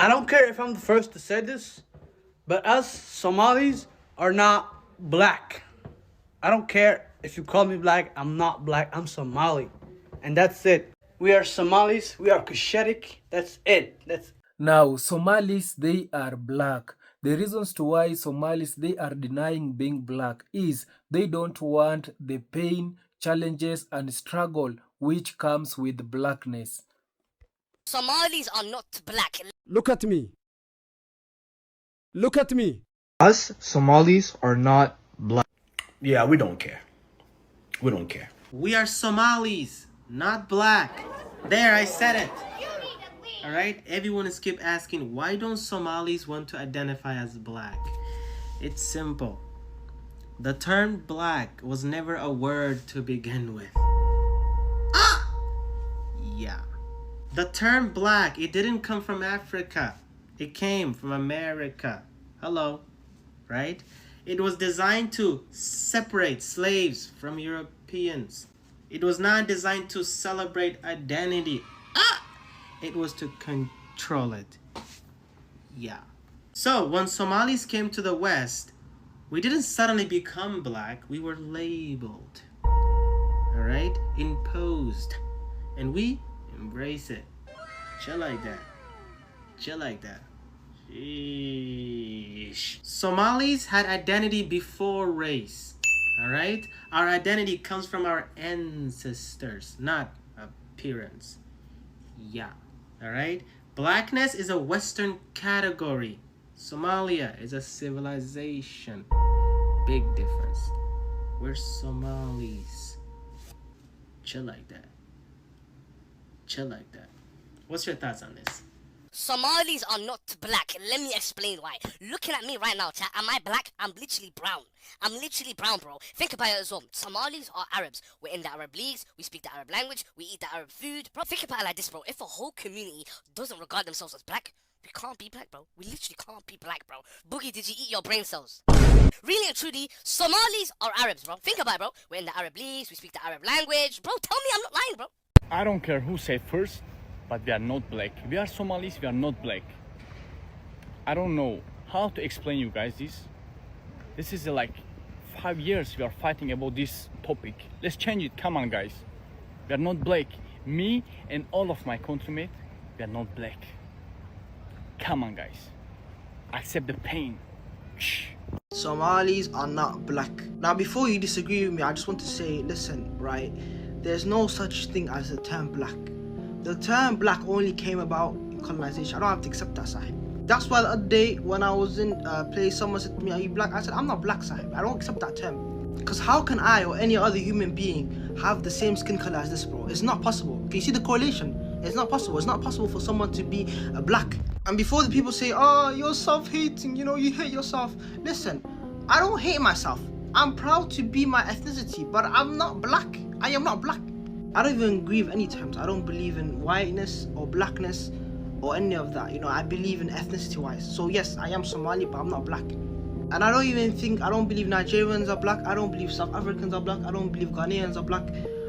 I don't care if I'm the first to say this, but us Somalis are not black. I don't care if you call me black, I'm not black, I'm Somali. And that's it. We are Somalis, we are Kushetic, that's it. That's Now, Somalis, they are black. The reasons to why Somalis, they are denying being black is they don't want the pain, challenges, and struggle which comes with blackness. Somalis are not black. Look at me. Look at me. Us Somalis are not black. Yeah, we don't care. We don't care. We are Somalis, not black. There, I said it. Alright? Everyone is keep asking, why don't Somalis want to identify as black? It's simple. The term black was never a word to begin with. Yeah. The term black, it didn't come from Africa. It came from America. Hello. Right? It was designed to separate slaves from Europeans. It was not designed to celebrate identity. It was to control it. Yeah. So when Somalis came to the West, we didn't suddenly become black. We were labeled. Alright? Imposed. And we embrace it. Chill like that. Chill like that. Sheesh. Somalis had identity before race. Alright? Our identity comes from our ancestors, not appearance. Yeah. Alright? Blackness is a Western category. Somalia is a civilization. Big difference. We're Somalis. Chill like that. Chill like that. What's your thoughts on this? Somalis are not black. Let me explain why. Looking at me right now, chat, am I black? I'm literally brown. I'm literally brown, bro. Think about it as well. Somalis are Arabs. We're in the Arab leagues. We speak the Arab language. We eat the Arab food. Bro, think about it like this, bro. If a whole community doesn't regard themselves as black, we can't be black, bro. We literally can't be black, bro. Boogie, did you eat your brain cells? Really and truly, Somalis are Arabs, bro. Think about it, bro. We're in the Arab leagues. We speak the Arab language. Bro, tell me I'm not lying, bro. I don't care who said first, but we are not black. We are Somalis, we are not black. I don't know how to explain you guys this. This is like 5 years we are fighting about this topic. Let's change it, come on guys. We are not black. Me and all of my countrymen, we are not black. Come on guys. Accept the pain. Shh. Somalis are not black. Now, before you disagree with me, I just want to say, listen, right? There's no such thing as the term black. The term black only came about in colonization. I don't have to accept that, sahib. That's why the other day when I was in a place, someone said to me, are you black? I said, I'm not black, sahib. I don't accept that term. Because how can I or any other human being have the same skin color as this, bro? It's not possible. Can you see the correlation? It's not possible. It's not possible for someone to be a black. And before the people say, oh, you're self-hating, you know, you hate yourself. Listen, I don't hate myself. I'm proud to be my ethnicity, but I'm not black. I am not black. I don't even agree with any terms. I don't believe in whiteness or blackness or any of that. You know, I believe in ethnicity-wise. So yes, I am Somali, but I'm not black. And I don't believe Nigerians are black. I don't believe South Africans are black. I don't believe Ghanaians are black.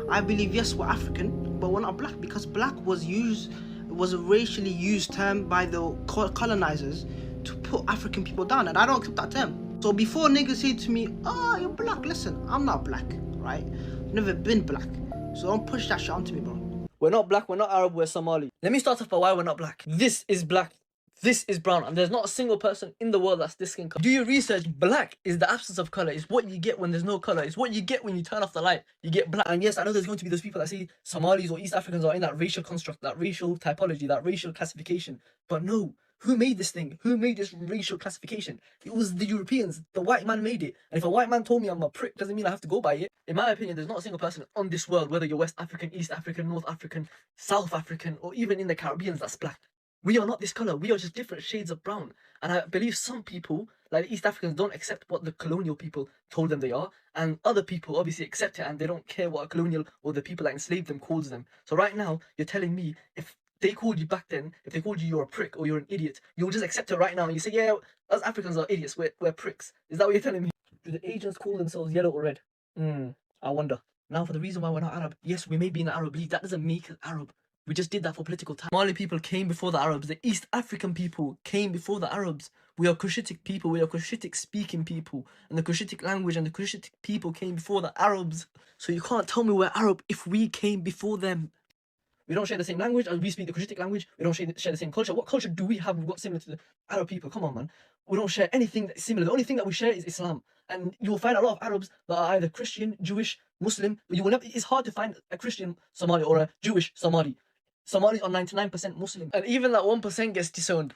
I believe, yes, we're African, but we're not black because black was a racially used term by the colonizers to put African people down, and I don't accept that term. So before niggas say to me, oh, you're black, listen, I'm not black, right? I've never been black. So don't push that shit onto me, bro. We're not black, we're not Arab, we're Somali. Let me start off by why we're not black. This is black, this is brown, and there's not a single person in the world that's this skin color. Do your research. Black is the absence of color. It's what you get when there's no color. It's what you get when you turn off the light. You get black. And yes, I know there's going to be those people that say Somalis or East Africans are in that racial construct, that racial typology, that racial classification. But no. Who made this thing? Who made this racial classification? It was the Europeans. The white man made it. And if a white man told me I'm a prick, doesn't mean I have to go by it. In my opinion, there's not a single person on this world, whether you're West African, East African, North African, South African, or even in the Caribbean, that's black. We are not this color. We are just different shades of brown. And I believe some people, like the East Africans, don't accept what the colonial people told them they are. And other people obviously accept it and they don't care what a colonial or the people that enslaved them calls them. So right now, you're telling me if they called you back then, if they called you you're a prick or you're an idiot, you'll just accept it right now and you say, yeah, us Africans are idiots, we're pricks. Is that what you're telling me? Do the Asians call themselves yellow or red? I wonder. Now for the reason why we're not Arab, yes, we may be in the Arab League, that doesn't make us Arab. We just did that for political time. Somali people came before the Arabs. The East African people came before the Arabs. We are Cushitic people. We are Cushitic speaking people. And the Cushitic language and the Cushitic people came before the Arabs. So you can't tell me we're Arab if we came before them. We don't share the same language, and we speak the Cushitic language. We don't share the same culture. What culture do we have we've got similar to the Arab people? Come on, man. We don't share anything that's similar. The only thing that we share is Islam. And you will find a lot of Arabs that are either Christian, Jewish, Muslim, but you will never, it's hard to find a Christian Somali or a Jewish Somali. Somalis are 99% Muslim. And even that 1% gets disowned.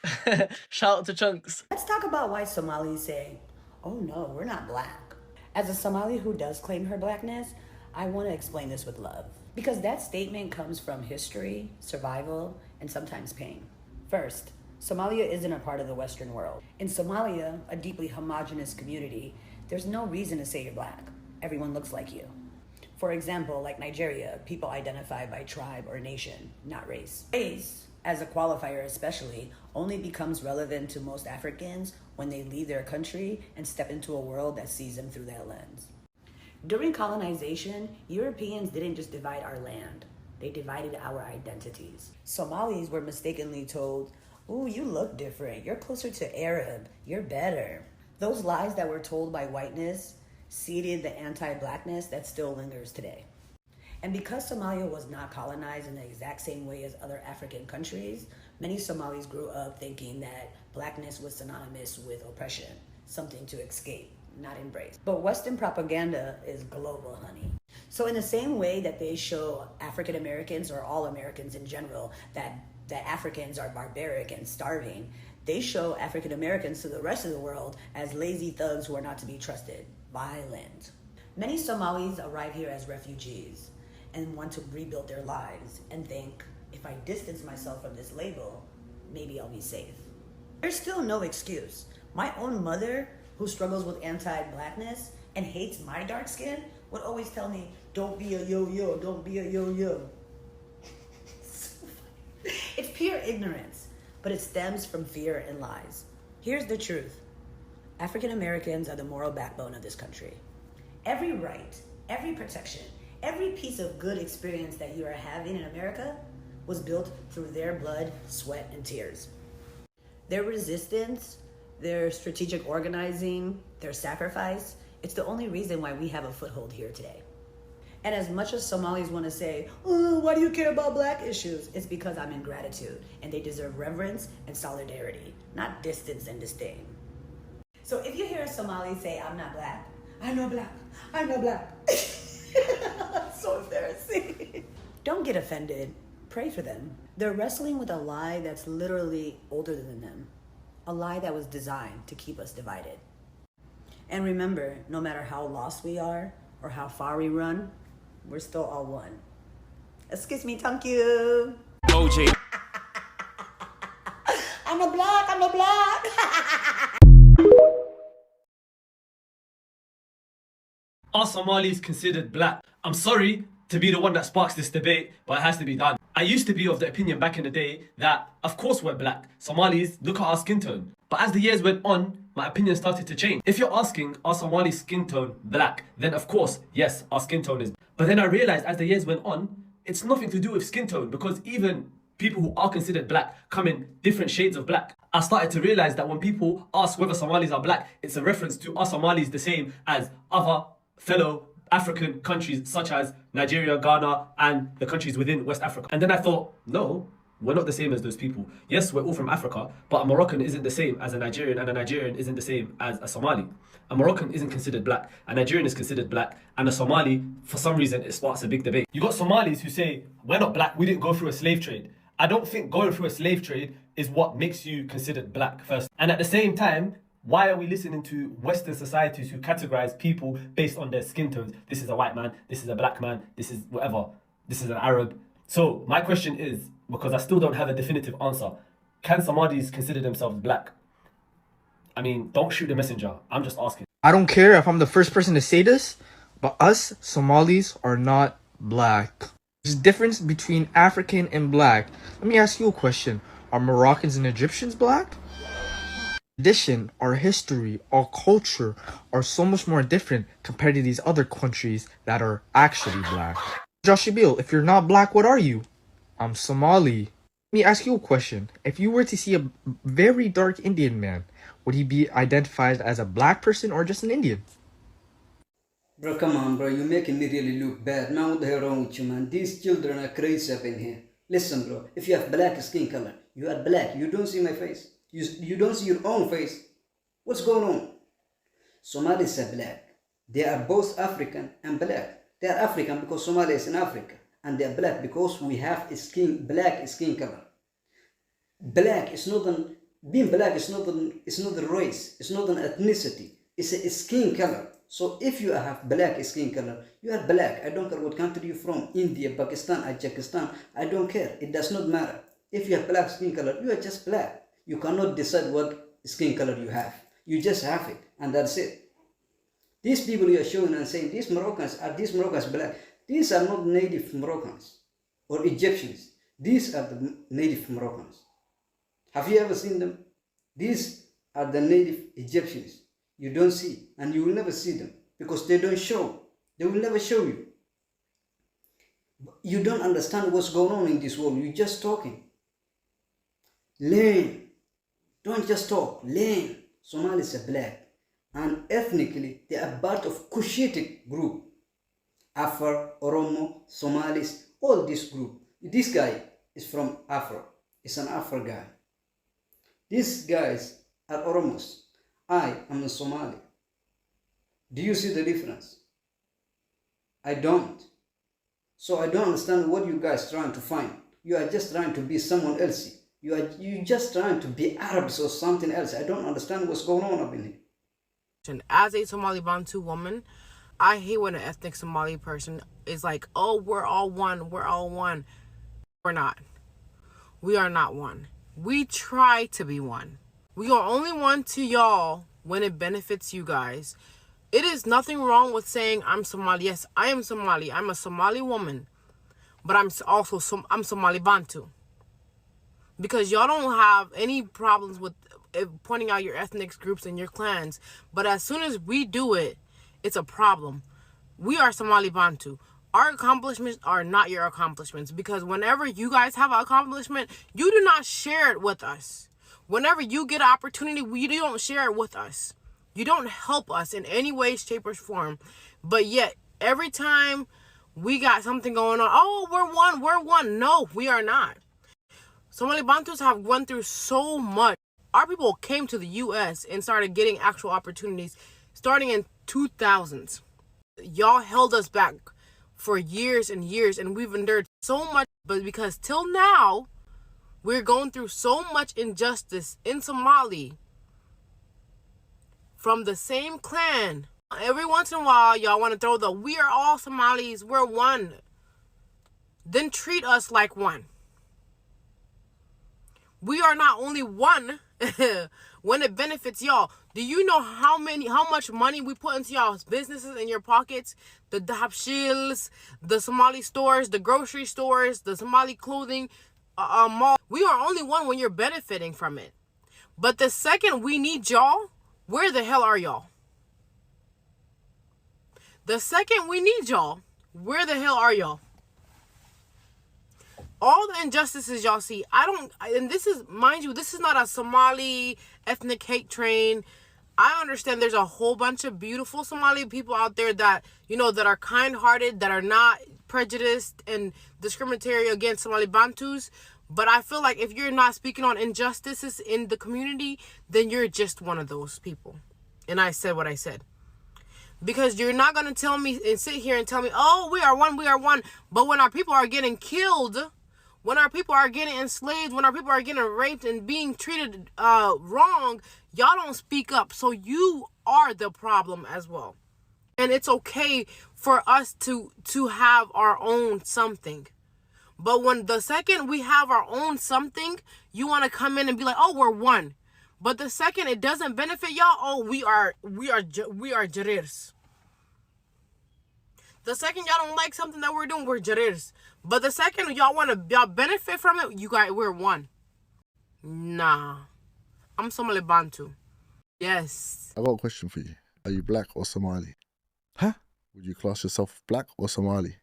Shout out to Chunks. Let's talk about why Somalis say, oh no, we're not black. As a Somali who does claim her blackness, I want to explain this with love. Because that statement comes from history, survival, and sometimes pain. First, Somalia isn't a part of the Western world. In Somalia, a deeply homogenous community, there's no reason to say you're black. Everyone looks like you. For example, like Nigeria, people identify by tribe or nation, not race. Race, as a qualifier especially, only becomes relevant to most Africans when they leave their country and step into a world that sees them through that lens. During colonization, Europeans didn't just divide our land, they divided our identities. Somalis were mistakenly told, ooh, you look different, you're closer to Arab, you're better. Those lies that were told by whiteness seeded the anti-blackness that still lingers today. And because Somalia was not colonized in the exact same way as other African countries, many Somalis grew up thinking that blackness was synonymous with oppression, something to escape, not embrace. But Western propaganda is global, honey. So in the same way that they show African Americans or all Americans in general that Africans are barbaric and starving, they show African Americans to the rest of the world as lazy thugs who are not to be trusted, violent. Many Somalis arrive here as refugees and want to rebuild their lives and think, if I distance myself from this label, maybe I'll be safe. There's still no excuse. My own mother, who struggles with anti-blackness and hates my dark skin, would always tell me, don't be a yo-yo, don't be a yo-yo. It's pure ignorance, but it stems from fear and lies. Here's the truth. African Americans are the moral backbone of this country. Every right, every protection, every piece of good experience that you are having in America was built through their blood, sweat, and tears. Their resistance, their strategic organizing, their sacrifice, it's the only reason why we have a foothold here today. And as much as Somalis want to say, oh, why do you care about black issues? It's because I'm in gratitude and they deserve reverence and solidarity, not distance and disdain. So if you hear a Somali say, I'm not black, I'm not black, I'm not black. So embarrassing. Don't get offended. Pray for them. They're wrestling with a lie that's literally older than them. A lie that was designed to keep us divided. And remember, no matter how lost we are or how far we run, we're still all one. Excuse me, thank you. OJ. I'm a black, I'm a black. Are Somalis considered black? I'm sorry to be the one that sparks this debate, but it has to be done. I used to be of the opinion back in the day that, of course we're black. Somalis, look at our skin tone. But as the years went on, my opinion started to change. If you're asking, are Somali's skin tone black? Then of course, yes, our skin tone is. But then I realized as the years went on, it's nothing to do with skin tone, because even people who are considered black come in different shades of black. I started to realize that when people ask whether Somalis are black, it's a reference to, are Somalis the same as other fellow African countries such as Nigeria, Ghana, and the countries within West Africa. And then I thought, no, we're not the same as those people. Yes, we're all from Africa, but a Moroccan isn't the same as a Nigerian, and a Nigerian isn't the same as a Somali. A Moroccan isn't considered black, a Nigerian is considered black, and a Somali, for some reason, it sparks a big debate. You got Somalis who say, we're not black, we didn't go through a slave trade. I don't think going through a slave trade is what makes you considered black first. And at the same time, why are we listening to Western societies who categorize people based on their skin tones? This is a white man, this is a black man, this is whatever, this is an Arab. So my question is, because I still don't have a definitive answer, can Somalis consider themselves black? I mean, don't shoot the messenger. I'm just asking. I don't care if I'm the first person to say this, but us Somalis are not black. There's a difference between African and black. Let me ask you a question. Are Moroccans and Egyptians black? Tradition, our history, our culture are so much more different compared to these other countries that are actually black. Josh Bill, if you're not black, what are you? I'm Somali. Let me ask you a question. If you were to see a very dark Indian man, would he be identified as a black person or just an Indian? Bro, come on, bro. You're making me really look bad. Man, what the hell wrong with you, man? These children are crazy up in here. Listen, bro. If you have black skin color, you are black. You don't see my face. You don't see your own face. What's going on? Somalis are black. They are both African and black. They are African because Somalia is in Africa. And they are black because we have black skin color. Black is not an... Being black is not a race. It's not an ethnicity. It's a skin color. So if you have black skin color, you are black. I don't care what country you're from. India, Pakistan, Tajikistan. I don't care. It does not matter. If you have black skin color, you are just black. You cannot decide what skin color you have. You just have it. And that's it. These people you are showing and saying, these Moroccans black? These are not native Moroccans or Egyptians. These are the native Moroccans. Have you ever seen them? These are the native Egyptians. You don't see, and you will never see them because they don't show. They will never show you. You don't understand what's going on in this world. You're just talking. Learn. Don't just talk. Learn. Somalis are black. And ethnically, they are part of Cushitic group. Afar, Oromo, Somalis, all this group. This guy is from Afar. He's an Afar guy. These guys are Oromos. I am a Somali. Do you see the difference? I don't. So I don't understand what you guys are trying to find. You are just trying to be someone else. You just trying to be Arabs or something else. I don't understand what's going on up in here. As a Somali Bantu woman, I hate when an ethnic Somali person is like, oh, we're all one. We're all one. We're not. We are not one. We try to be one. We are only one to y'all when it benefits you guys. It is nothing wrong with saying I'm Somali. Yes, I am Somali. I'm a Somali woman. But I'm Somali Bantu. Because y'all don't have any problems with pointing out your ethnic groups and your clans. But as soon as we do it, it's a problem. We are Somali Bantu. Our accomplishments are not your accomplishments. Because whenever you guys have an accomplishment, you do not share it with us. Whenever you get an opportunity, you don't share it with us. You don't help us in any way, shape, or form. But yet, every time we got something going on, oh, we're one. No, we are not. Somali Bantus have gone through so much. Our people came to the U.S. and started getting actual opportunities starting in 2000s. Y'all held us back for years and years, and we've endured so much. But because till now, we're going through so much injustice in Somali from the same clan. Every once in a while, y'all want to throw the we are all Somalis, we're one. Then treat us like one. We are not only one when it benefits y'all. Do you know how much money we put into y'all's businesses in your pockets? The Habshils, the Somali stores, the grocery stores, the Somali clothing mall. We are only one when you're benefiting from it. But the second we need y'all, where the hell are y'all? The second we need y'all, where the hell are y'all? All the injustices y'all see, and this is, mind you, this is not a Somali ethnic hate train. I understand there's a whole bunch of beautiful Somali people out there that, that are kind-hearted, that are not prejudiced and discriminatory against Somali Bantus. But I feel like if you're not speaking on injustices in the community, then you're just one of those people. And I said what I said. Because you're not going to tell me and sit here and tell me, oh, we are one. But when our people are getting killed, when our people are getting enslaved, when our people are getting raped and being treated wrong, y'all don't speak up. So you are the problem as well. And it's okay for us to have our own something. But when the second we have our own something, you want to come in and be like, oh, we're one. But the second it doesn't benefit y'all, oh, we are Jarirs. The second y'all don't like something that we're doing, we're Jarirs. But the second y'all benefit from it, you guys, we're one. Nah. I'm Somali Bantu. Yes. I got a question for you. Are you black or Somali? Huh? Would you class yourself black or Somali?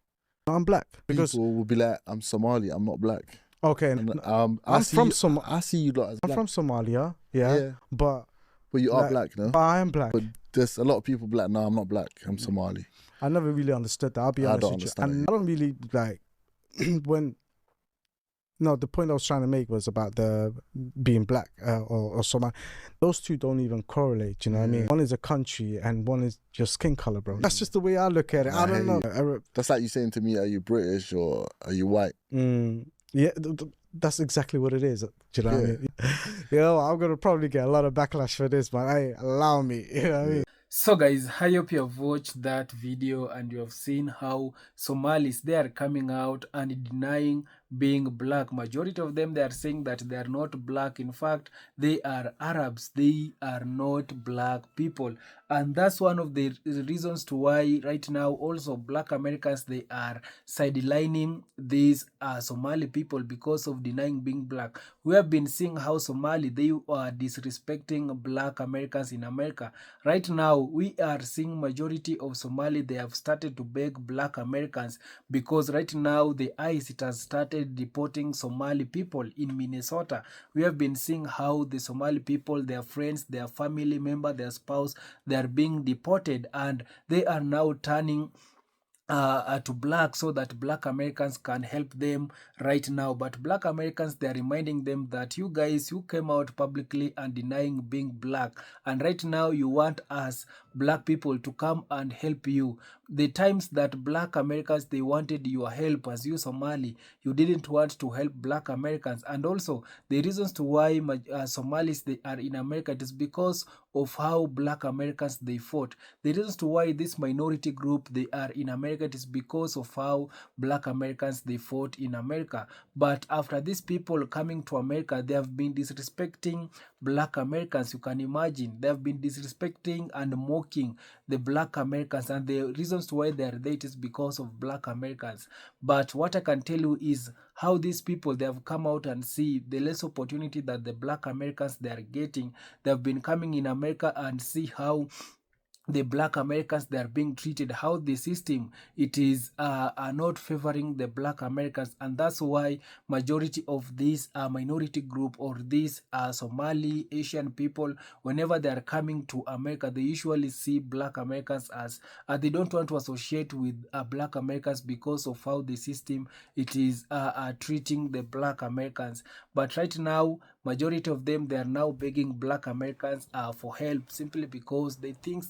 I'm black. Because people will be like, I'm Somali, I'm not black. Okay. And, I see you lot as I'm black. from Somalia, yeah. But you are black, no? I am black. But there's a lot of people black. No, I'm not black. I'm Somali. I never really understood that. I'll be honest with you. And I don't really like when. No, the point I was trying to make was about the being black or Somali. Those two don't even correlate. You know what I mean? One is a country and one is your skin color, bro. That's just the way I look at it. I don't know. That's like you saying to me, "Are you British or are you white?" Yeah, that's exactly what it is. Do you know what I mean? You know, I'm gonna probably get a lot of backlash for this, but hey, allow me. You know what I mean? So guys, I hope you have watched that video and you have seen how Somalis, they are coming out and denying being black. Majority of them, they are saying that they are not black. In fact, they are Arabs. They are not black people. And that's one of the reasons to why right now also black Americans, they are sidelining these Somali people because of denying being black. We have been seeing how Somali, they are disrespecting black Americans in America. Right now, we are seeing majority of Somali, they have started to beg black Americans because right now the ICE, it has started deporting Somali people in Minnesota. We have been seeing how the Somali people, their friends, their family member, their spouse, they are being deported and they are now turning to black so that black Americans can help them right now. But black Americans, they are reminding them that you guys, you came out publicly and denying being black, and right now you want us black people to come and help you. The times that black Americans, they wanted your help as you Somali, you didn't want to help black Americans. And also the reasons to why Somalis, they are in America, it is because of how black Americans, they fought. The reasons to why this minority group, they are in America, it is because of how black Americans, they fought in America. But after these people coming to America, they have been disrespecting black Americans. You can imagine, they have been disrespecting and mocking the black Americans, and the reasons to why they are there, it is because of black Americans. But what I can tell you is how these people, they have come out and see the less opportunity that the black Americans, they are getting. They have been coming in America and see how the black Americans, they are being treated, how the system, it is are not favoring the black Americans. And that's why majority of this minority group or these Somali Asian people, whenever they are coming to America, they usually see black Americans as they don't want to associate with black Americans because of how the system, it is treating the black Americans. But right now, majority of them, they are now begging black Americans for help, simply because they think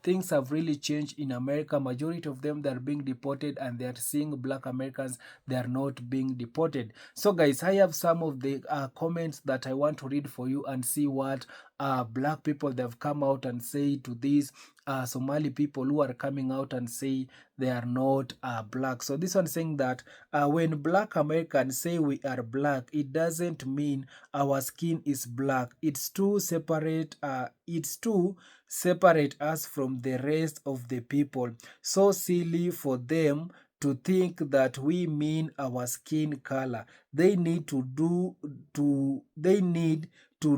things have really changed in America. Majority of them, they are being deported, and they are seeing black Americans, they are not being deported. So guys, I have some of the comments that I want to read for you and see what black people, they have come out and say to these Somali people who are coming out and say they are not black. So this one saying that when black Americans say we are black, it doesn't mean our skin is black. It's to separate us from the rest of the people. So silly for them to think that we mean our skin color. They need to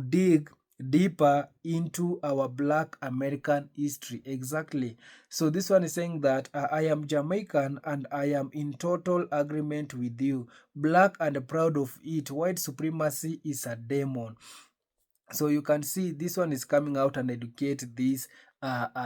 dig deeper into our black American history. Exactly. So this one is saying that I am Jamaican and I am in total agreement with you. Black and proud of it. White supremacy is a demon. So you can see this one is coming out and educate these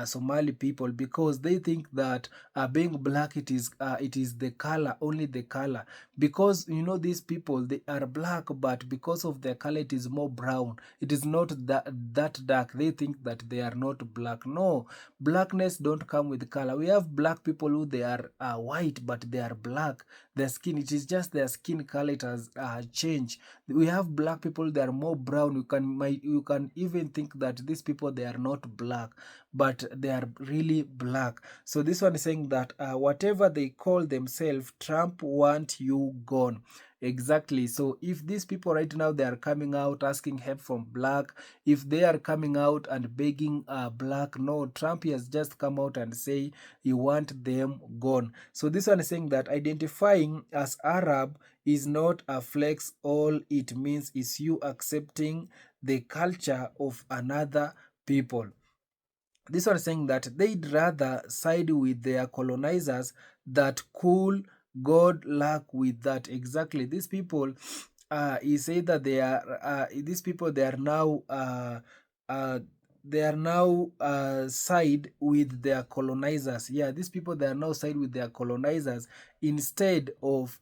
Somali people, because they think that being black, it is the color, only the color. Because you know, these people, they are black, but because of their color, it is more brown. It is not that dark. They think that they are not black. No, blackness don't come with color. We have black people who they are white, but they are black. Their skin, it is just their skin color, it has changed. We have black people, they are more brown. You can even think that these people, they are not black, but they are really black. So this one is saying that whatever they call themselves, Trump want you gone. Exactly. So if these people right now, they are coming out asking help from black, if they are coming out and begging black, no, Trump has just come out and say you want them gone. So this one is saying that identifying as Arab is not a flex. All it means is you accepting the culture of another people. This one is saying that they'd rather side with their colonizers that cool good luck with that. Exactly, these people, he said that they are these people, uh, they are now side with their colonizers. Yeah, these people, they are now side with their colonizers instead of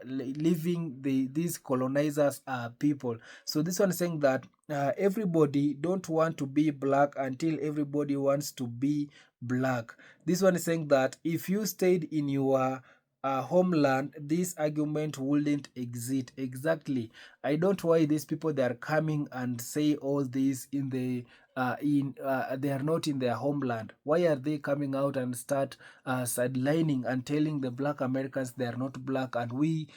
leaving these colonizers people. So this one is saying that everybody don't want to be black until everybody wants to be black. This one is saying that if you stayed in your homeland, this argument wouldn't exist. Exactly. I don't know why these people, they are coming and say all this in the they are not in their homeland. Why are they coming out and start sidelining and telling the black Americans they are not black, and we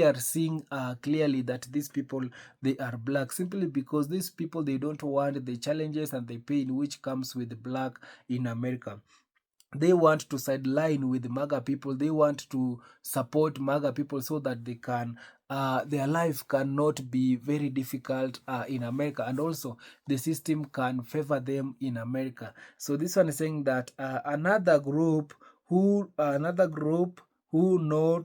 are seeing clearly that these people, they are black, simply because these people, they don't want the challenges and the pain which comes with black in America. They want to sideline with MAGA people. They want to support MAGA people so that they can, their life cannot be very difficult in America, and also the system can favor them in America. So this one is saying that another group who not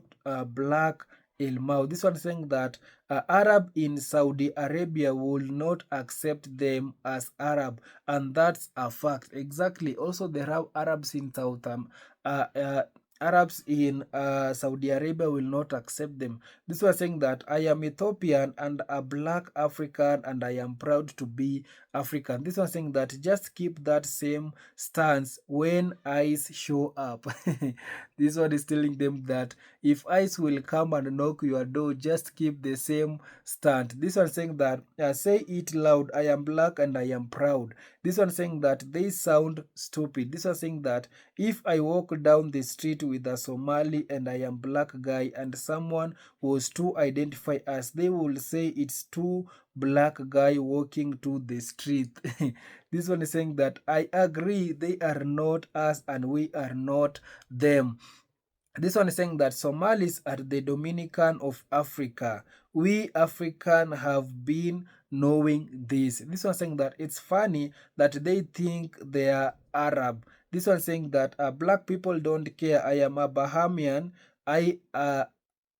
black Ilmau. This one is saying that Arab in Saudi Arabia will not accept them as Arab, and that's a fact. Exactly. Also, there are Arabs in uh, uh, Arabs in Saudi Arabia will not accept them. This was saying that I am Ethiopian and a black African, and I am proud to be African. This was saying that just keep that same stance when ICE show up. This one is telling them that if ICE will come and knock your door, just keep the same stand. This one saying that say it loud, I am black and I am proud. This one saying that they sound stupid. This one saying that if I walk down the street with a Somali and I am black guy and someone was to identify us, they will say it's two black guy walking to the street. This one is saying that I agree, they are not us and we are not them. This one is saying that Somalis are the Dominican of Africa. We African have been knowing this. This one saying that it's funny that they think they are Arab. This one saying that black people don't care. I am a Bahamian.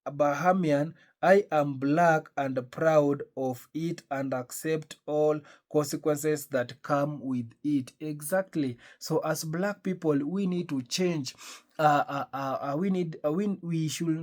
Bahamian, I am black and proud of it and accept all consequences that come with it. Exactly. So as black people, we need to change. We should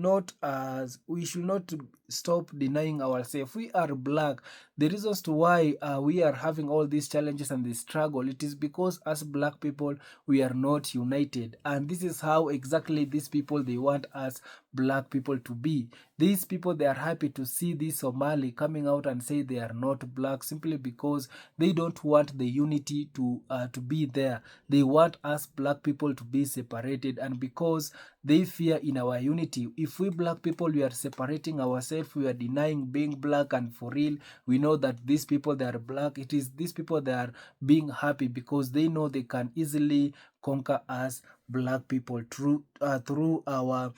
not stop denying ourselves. We are black. The reasons to why we are having all these challenges and this struggle, it is because as black people, we are not united, and this is how exactly these people, they want us black people to be. These people, they are happy to see this Somali coming out and say they are not black, simply because they don't want the unity to be there. They want us black people to be separated, and because they fear in our unity, if we black people, we are separating ourselves, we are denying being black, and for real, we know that these people, they are black. It is these people, they are being happy because they know they can easily conquer us black people through our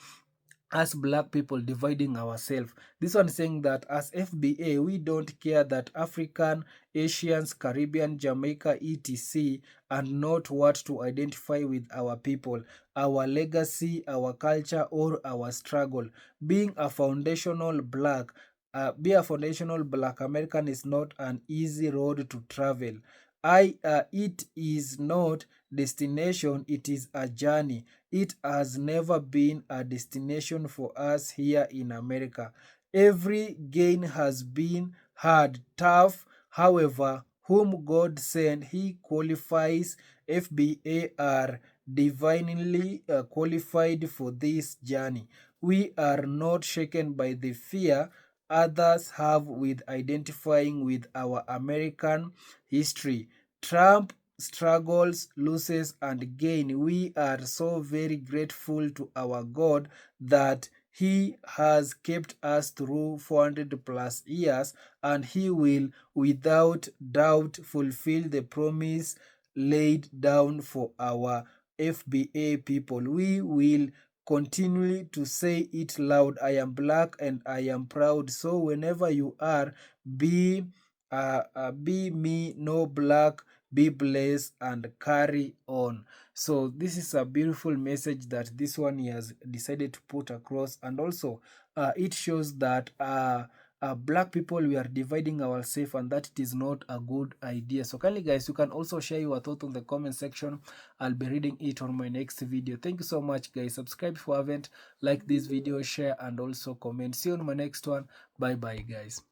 as black people dividing ourselves. This one saying that as FBA, we don't care that African, Asians, Caribbean, Jamaica, etc., and not what to identify with our people, our legacy, our culture, or our struggle. Being a foundational black, be a foundational black American is not an easy road to travel. It is not destination, it is a journey. It has never been a destination for us here in America. Every gain has been hard, tough. However, whom God sent, he qualifies. FBA are divinely qualified for this journey. We are not shaken by the fear others have with identifying with our American history. Trump struggles, loses, and gain. We are so very grateful to our God that He has kept us through 400 plus years, and He will without doubt fulfill the promise laid down for our FBA people. We will continually to say it loud. I am black and I am proud. So whenever you are, be me, no black, be blessed and carry on. So this is a beautiful message that this one he has decided to put across, and also it shows that black people, we are dividing ourselves, and that it is not a good idea. So kindly guys, you can also share your thoughts on the comment section. I'll be reading it on my next video. Thank you so much guys. Subscribe if you haven't, like this video, share, and also comment. See you on my next one. Bye bye guys.